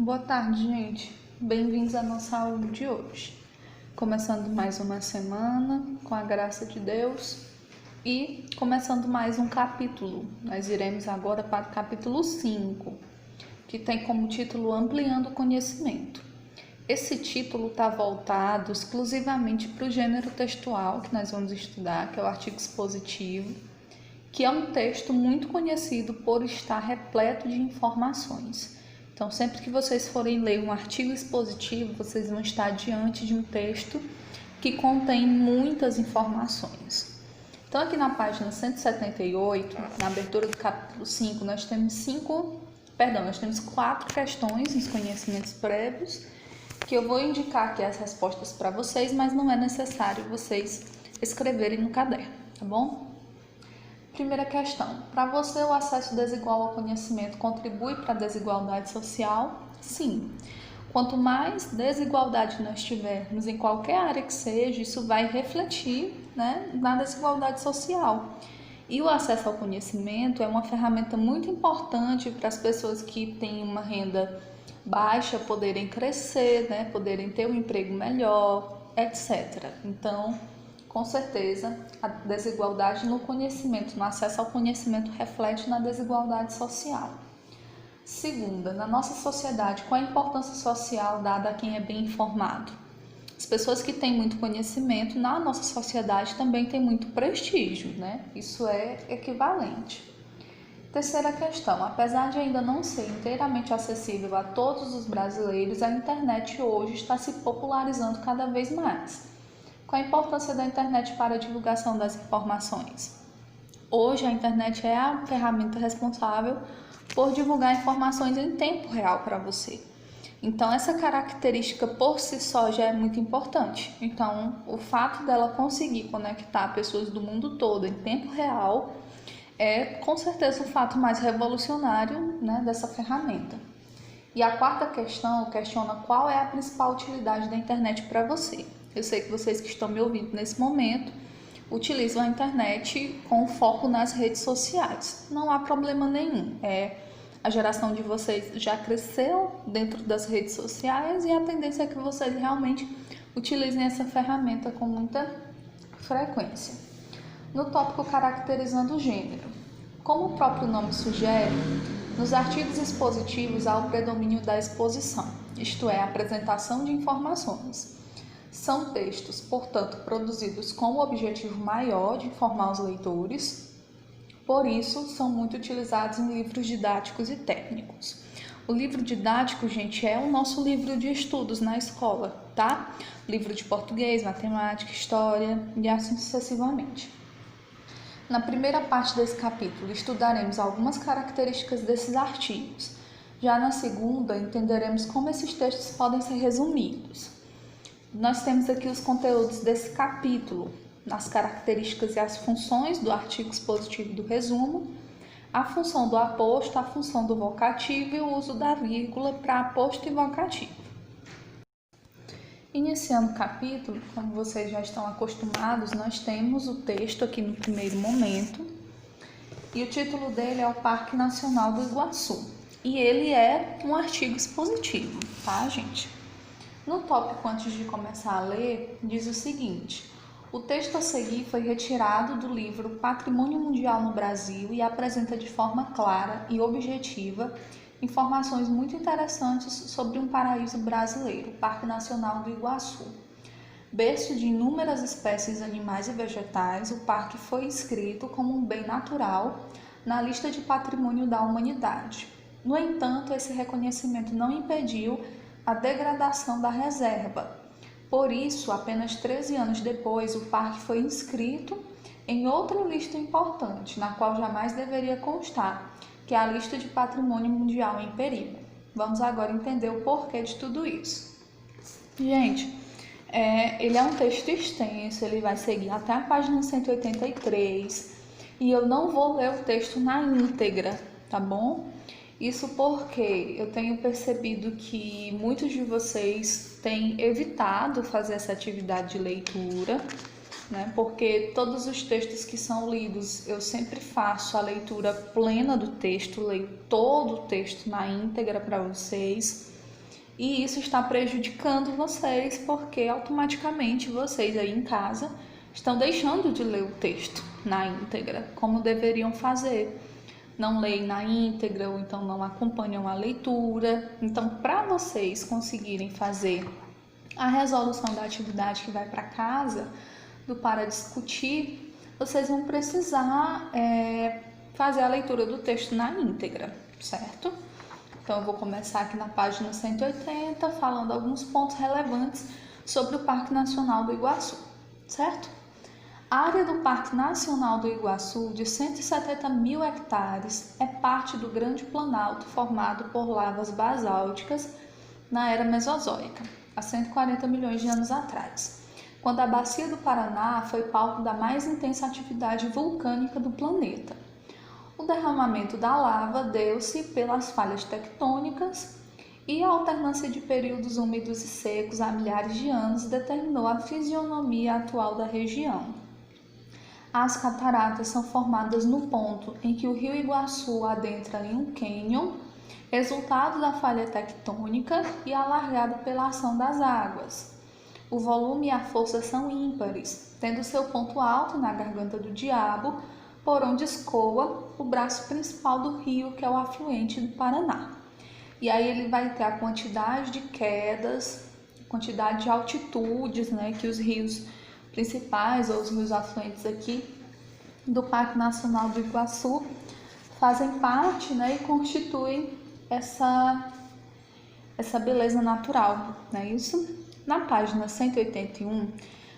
Boa tarde, gente. Bem-vindos à nossa aula de hoje. Começando mais uma semana, com a graça de Deus, e começando mais um capítulo. Nós iremos agora para o capítulo 5, que tem como título Ampliando o Conhecimento. Esse título está voltado exclusivamente para o gênero textual que nós vamos estudar, que é o artigo expositivo, que é um texto muito conhecido por estar repleto de informações. Então, sempre que vocês forem ler um artigo expositivo, vocês vão estar diante de um texto que contém muitas informações. Então, aqui na página 178, na abertura do capítulo 5, nós temos quatro questões nos conhecimentos prévios, que eu vou indicar aqui as respostas para vocês, mas não é necessário vocês escreverem no caderno, tá bom? Primeira questão, para você o acesso desigual ao conhecimento contribui para a desigualdade social? Sim. Quanto mais desigualdade nós tivermos em qualquer área que seja, isso vai refletir, na desigualdade social. E o acesso ao conhecimento é uma ferramenta muito importante para as pessoas que têm uma renda baixa poderem crescer, poderem ter um emprego melhor, etc. Então, com certeza, a desigualdade no conhecimento, no acesso ao conhecimento, reflete na desigualdade social. Segunda, na nossa sociedade, qual a importância social dada a quem é bem informado? As pessoas que têm muito conhecimento na nossa sociedade também têm muito prestígio, Isso é equivalente. Terceira questão, apesar de ainda não ser inteiramente acessível a todos os brasileiros, a internet hoje está se popularizando cada vez mais. Qual a importância da internet para a divulgação das informações? Hoje, a internet é a ferramenta responsável por divulgar informações em tempo real para você. Então, essa característica por si só já é muito importante. Então, o fato dela conseguir conectar pessoas do mundo todo em tempo real é, com certeza, o fato mais revolucionário, dessa ferramenta. E a quarta questão questiona qual é a principal utilidade da internet para você. Eu sei que vocês que estão me ouvindo nesse momento utilizam a internet com foco nas redes sociais. Não há problema nenhum. A geração de vocês já cresceu dentro das redes sociais e a tendência é que vocês realmente utilizem essa ferramenta com muita frequência. No tópico caracterizando o gênero. Como o próprio nome sugere, nos artigos expositivos há o predomínio da exposição, isto é, a apresentação de informações. São textos, portanto, produzidos com o objetivo maior de informar os leitores, por isso são muito utilizados em livros didáticos e técnicos. O livro didático, gente, é o nosso livro de estudos na escola, tá? Livro de português, matemática, história e assim sucessivamente. Na primeira parte desse capítulo, estudaremos algumas características desses artigos. Já na segunda, entenderemos como esses textos podem ser resumidos. Nós temos aqui os conteúdos desse capítulo, as características e as funções do artigo expositivo do resumo, a função do aposto, a função do vocativo e o uso da vírgula para aposto e vocativo. Iniciando o capítulo, como vocês já estão acostumados, nós temos o texto aqui no primeiro momento e o título dele é o Parque Nacional do Iguaçu e ele é um artigo expositivo, tá, gente? No tópico, antes de começar a ler, diz o seguinte: o texto a seguir foi retirado do livro Patrimônio Mundial no Brasil e apresenta de forma clara e objetiva informações muito interessantes sobre um paraíso brasileiro, o Parque Nacional do Iguaçu. Berço de inúmeras espécies animais e vegetais, o parque foi inscrito como um bem natural na lista de patrimônio da humanidade. No entanto, esse reconhecimento não impediu a degradação da reserva. Por isso, apenas 13 anos depois, o parque foi inscrito em outra lista importante, na qual jamais deveria constar, que é a lista de patrimônio mundial em perigo. Vamos agora entender o porquê de tudo isso. Gente, ele é um texto extenso, ele vai seguir até a página 183 e eu não vou ler o texto na íntegra, tá bom? Isso porque eu tenho percebido que muitos de vocês têm evitado fazer essa atividade de leitura, porque todos os textos que são lidos, eu sempre faço a leitura plena do texto, leio todo o texto na íntegra para vocês. E isso está prejudicando vocês, porque automaticamente vocês aí em casa estão deixando de ler o texto na íntegra, como deveriam fazer. Não leem na íntegra ou então não acompanham a leitura. Então, para vocês conseguirem fazer a resolução da atividade que vai para casa, do para discutir, vocês vão precisar fazer a leitura do texto na íntegra, certo? Então, eu vou começar aqui na página 180, falando alguns pontos relevantes sobre o Parque Nacional do Iguaçu, certo? A área do Parque Nacional do Iguaçu, de 170 mil hectares, é parte do Grande Planalto formado por lavas basálticas na era Mesozoica, há 140 milhões de anos atrás, quando a Bacia do Paraná foi palco da mais intensa atividade vulcânica do planeta. O derramamento da lava deu-se pelas falhas tectônicas e a alternância de períodos úmidos e secos há milhares de anos determinou a fisionomia atual da região. As cataratas são formadas no ponto em que o rio Iguaçu adentra em um cânion, resultado da falha tectônica e alargado pela ação das águas. O volume e a força são ímpares, tendo seu ponto alto na Garganta do Diabo, por onde escoa o braço principal do rio, que é o afluente do Paraná. E aí ele vai ter a quantidade de quedas, quantidade de altitudes, que os rios principais ou os rios afluentes aqui do Parque Nacional do Iguaçu fazem parte, e constituem essa beleza natural, não é isso? Na página 181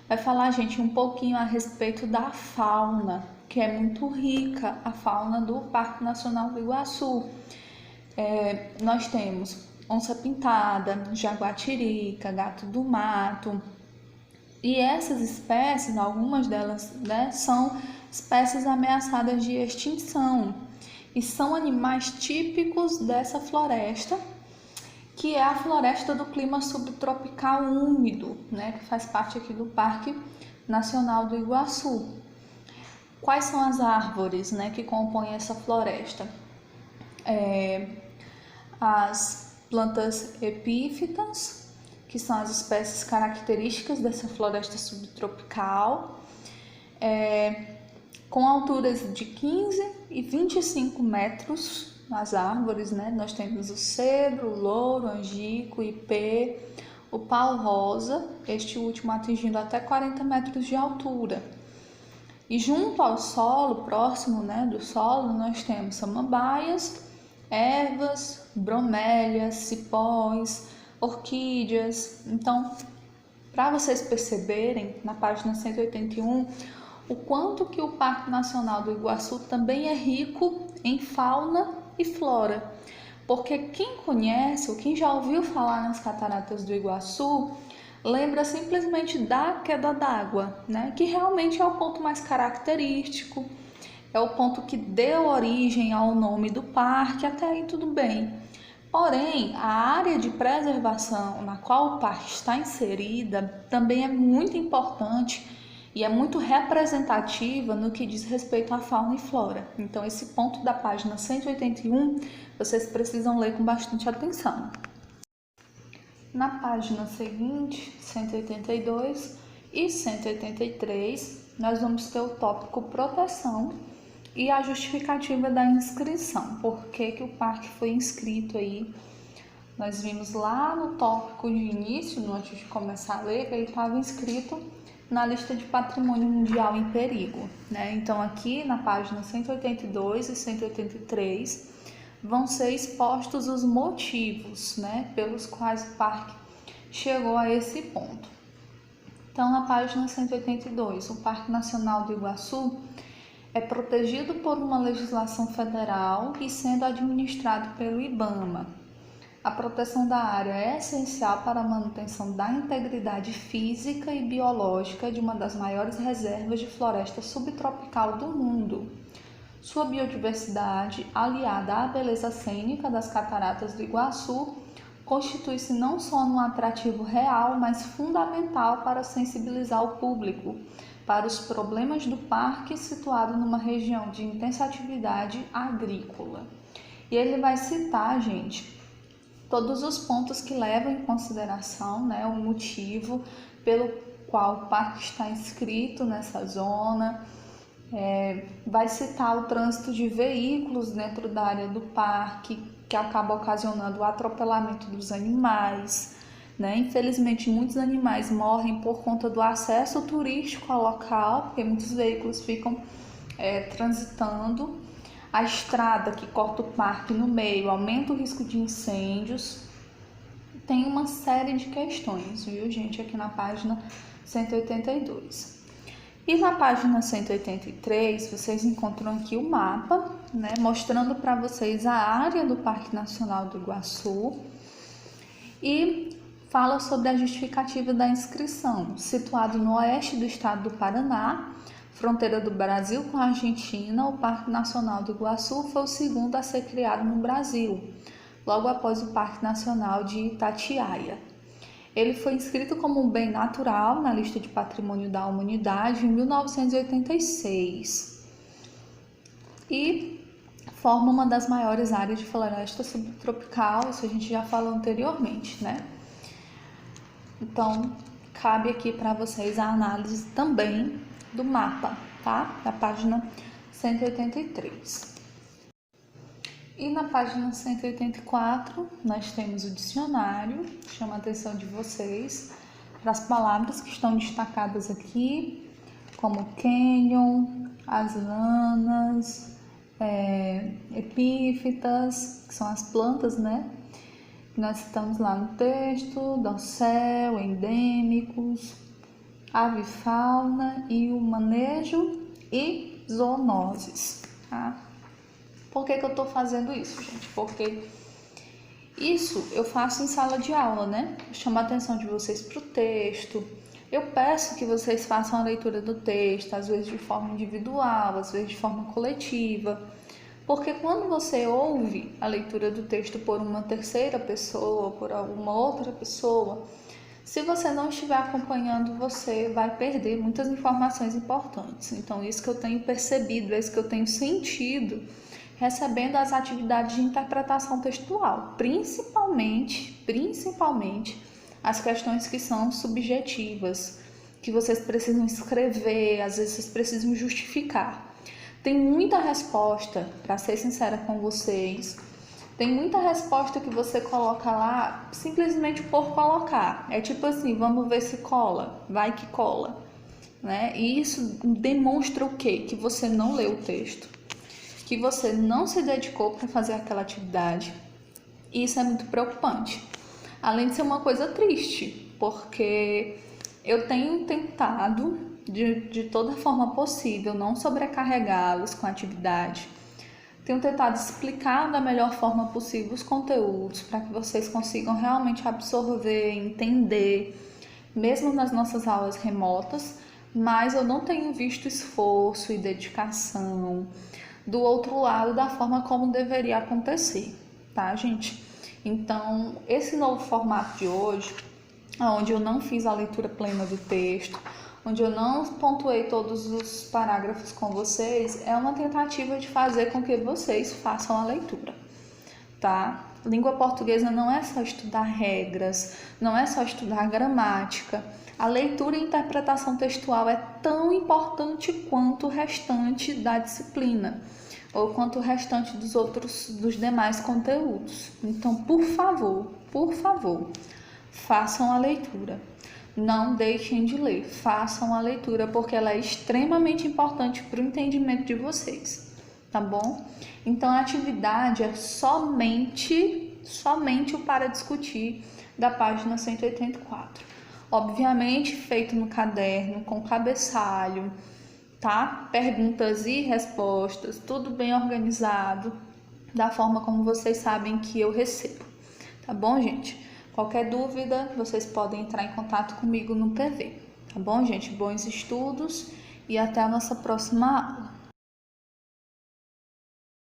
vai falar, gente, um pouquinho a respeito da fauna, que é muito rica, a fauna do Parque Nacional do Iguaçu. Nós temos onça-pintada, jaguatirica, gato do mato. E essas espécies, algumas delas, são espécies ameaçadas de extinção e são animais típicos dessa floresta, que é a floresta do clima subtropical úmido, que faz parte aqui do Parque Nacional do Iguaçu. Quais são as árvores, que compõem essa floresta? As plantas epífitas, que são as espécies características dessa floresta subtropical, com alturas de 15 e 25 metros as árvores, Nós temos o cedro, o louro, o angico, o ipê, o pau-rosa, este último atingindo até 40 metros de altura. E junto ao solo, próximo do solo, nós temos samambaias, ervas, bromélias, cipós, orquídeas. Então, para vocês perceberem, na página 181, o quanto que o Parque Nacional do Iguaçu também é rico em fauna e flora. Porque quem conhece, ou quem já ouviu falar nas cataratas do Iguaçu, lembra simplesmente da queda d'água, que realmente é o ponto mais característico, é o ponto que deu origem ao nome do parque, até aí tudo bem. Porém, a área de preservação na qual o parque está inserida também é muito importante e é muito representativa no que diz respeito à fauna e flora. Então, esse ponto da página 181, vocês precisam ler com bastante atenção. Na página seguinte, 182 e 183, nós vamos ter o tópico proteção e a justificativa da inscrição. Por que o parque foi inscrito aí? Nós vimos lá no tópico de início, antes de começar a ler, que ele estava inscrito na lista de patrimônio mundial em perigo, Então aqui na página 182 e 183 vão ser expostos os motivos, pelos quais o parque chegou a esse ponto. Então, na página 182, o Parque Nacional do Iguaçu é protegido por uma legislação federal e sendo administrado pelo IBAMA. A proteção da área é essencial para a manutenção da integridade física e biológica de uma das maiores reservas de floresta subtropical do mundo. Sua biodiversidade, aliada à beleza cênica das cataratas do Iguaçu, constitui-se não só um atrativo real, mas fundamental para sensibilizar o público para os problemas do parque situado numa região de intensa atividade agrícola. E ele vai citar, gente, todos os pontos que levam em consideração, né, o motivo pelo qual o parque está inscrito nessa zona. Vai citar o trânsito de veículos dentro da área do parque, que acaba ocasionando o atropelamento dos animais, né? Infelizmente, muitos animais morrem por conta do acesso turístico ao local, porque muitos veículos ficam transitando. A estrada que corta o parque no meio aumenta o risco de incêndios. Tem uma série de questões, viu, gente, aqui na página 182. E na página 183, vocês encontram aqui o mapa, né, mostrando para vocês a área do Parque Nacional do Iguaçu e fala sobre a justificativa da inscrição. Situado no oeste do estado do Paraná, fronteira do Brasil com a Argentina, o Parque Nacional do Iguaçu foi o segundo a ser criado no Brasil, logo após o Parque Nacional de Itatiaia. Ele foi inscrito como um bem natural na lista de patrimônio da humanidade em 1986 e forma uma das maiores áreas de floresta subtropical, isso a gente já falou anteriormente, né? Então, cabe aqui para vocês a análise também do mapa, tá? Da página 183. E na página 184, nós temos o dicionário. Chama a atenção de vocês para as palavras que estão destacadas aqui, como cânion, as lanas, epífitas, que são as plantas, né? Nós citamos lá no texto, dossel, endêmicos, avifauna e o manejo e zoonoses, tá? Por que eu estou fazendo isso, gente? Porque isso eu faço em sala de aula, né? Eu chamo a atenção de vocês para o texto. Eu peço que vocês façam a leitura do texto, às vezes de forma individual, às vezes de forma coletiva. Porque quando você ouve a leitura do texto por uma terceira pessoa, por alguma outra pessoa, se você não estiver acompanhando, você vai perder muitas informações importantes. Então, isso que eu tenho percebido, isso que eu tenho sentido recebendo as atividades de interpretação textual, principalmente as questões que são subjetivas, que vocês precisam escrever, às vezes vocês precisam justificar. Tem muita resposta, para ser sincera com vocês, tem muita resposta que você coloca lá simplesmente por colocar. É tipo assim, vamos ver se cola, vai que cola, né? E isso demonstra o quê? Que você não leu o texto, que você não se dedicou para fazer aquela atividade. E isso é muito preocupante. Além de ser uma coisa triste, porque eu tenho tentado, de toda forma possível, não sobrecarregá-los com a atividade. Tenho tentado explicar da melhor forma possível os conteúdos para que vocês consigam realmente absorver, entender, mesmo nas nossas aulas remotas, mas eu não tenho visto esforço e dedicação do outro lado da forma como deveria acontecer, tá, gente? Então, esse novo formato de hoje, onde eu não fiz a leitura plena do texto, onde eu não pontuei todos os parágrafos com vocês, é uma tentativa de fazer com que vocês façam a leitura, tá? Língua portuguesa não é só estudar regras, não é só estudar gramática. A leitura e interpretação textual é tão importante quanto o restante da disciplina, ou quanto o restante dos demais conteúdos. Então, por favor, façam a leitura. Não deixem de ler, façam a leitura, porque ela é extremamente importante para o entendimento de vocês, tá bom? Então, a atividade é somente o para discutir da página 184. Obviamente, feito no caderno, com cabeçalho, tá? Perguntas e respostas, tudo bem organizado, da forma como vocês sabem que eu recebo, tá bom, gente? Qualquer dúvida, vocês podem entrar em contato comigo no PV, tá bom, gente? Bons estudos e até a nossa próxima aula.